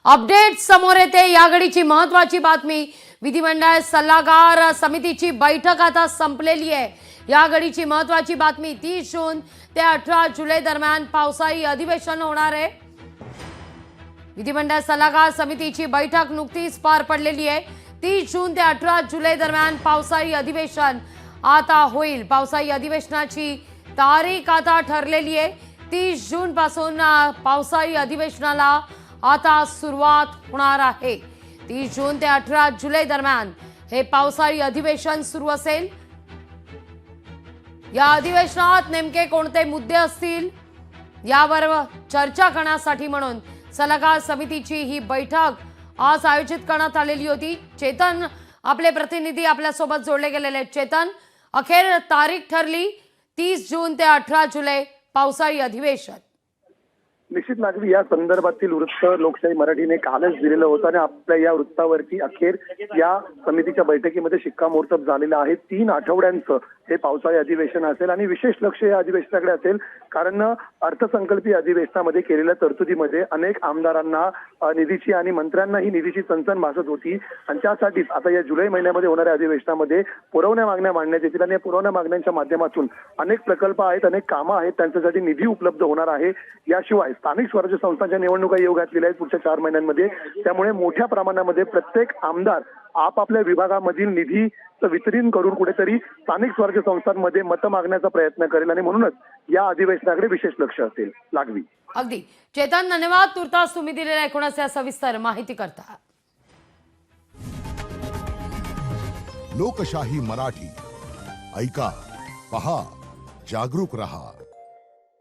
Update समोर येते। या घडीची महत्त्वाची बातमी, विधिमंडळ सल्लागार समितीची बैठक आता संपलेली आहे। या घडीची महत्त्वाची बातमी, 30 जून ते 18 जुलै दरम्यान पावसाळी अधिवेशन होणार आहे। विधिमंडळ सल्लागार समितीची बैठक नुकतीच पार पडलेली आहे। 30 जून ते 18 जुलै दरम्यान पावसाळी अधिवेशन आता होईल। पावसाळी अधिवेशनाची तारीख आता ठरलेली आहे। 30 जून पासून पावसाळी अधिवेशनाला आता सुरुवात होणार आहे। 30 जून ते 18 जुलै दरम्यान हे पावसाळी अधिवेशन सुरू असेल। या अधिवेशनात नेमके कोणते मुद्दे असतील यावर चर्चा करण्यासाठी म्हणून सल्लागार समितीची ही बैठक आज आयोजित करण्यात आलेली होती। चेतन, आपले प्रतिनिधी आपल्या सोबत जोडले गेलेले आहेत। चेतन, अखेर तारीख ठरली 30 जून ते 18 जुलै पावसाळी अधिवेशन। निश्चित लागवी या संदर्भातील वृत्त लोकशाही मराठीने कालच दिलेलं होतं आणि आपल्या या वृत्तावरती अखेर या समितीच्या बैठकीमध्ये शिक्कामोर्तब झालेलं आहे। 3 आठवड्यांचं हे पावसाळी अधिवेशन असेल आणि विशेष लक्ष या अधिवेशनाकडे असेल, कारण अर्थसंकल्पीय अधिवेशनामध्ये केलेल्या तरतुदीमध्ये अनेक आमदारांना निधीची आणि मंत्र्यांनाही निधीची चणचण भासत होती आणि त्यासाठीच आता या जुलै महिन्यामध्ये होणाऱ्या अधिवेशनामध्ये पुरवण्या मागण्या मांडण्यात येतील आणि या पुरवण्या मागण्यांच्या माध्यमातून अनेक प्रकल्प आहेत, अनेक कामं आहेत, त्यांच्यासाठी निधी उपलब्ध होणार आहे। याशिवाय स्थानिक स्वराज्य संस्थांच्या निवडणुका येऊ घातलेल्या आहेत पुढच्या 4 महिन्यांमध्ये। त्यामुळे मोठ्या प्रमाणामध्ये प्रत्येक आमदार आपापल्या विभागामधील निधीचं वितरण करून कुठेतरी स्थानिक स्वराज्य संस्थांमध्ये मतं मागण्याचा प्रयत्न करेल आणि म्हणूनच या अधिवेशनाकडे विशेष लक्ष असेल। लागवी अगदी चेतन, धन्यवाद। तुर्तास तुम्ही दिलेल्या एकूणच या सविस्तर माहिती करता। लोकशाही मराठी ऐका, पहा, जागरूक रहा।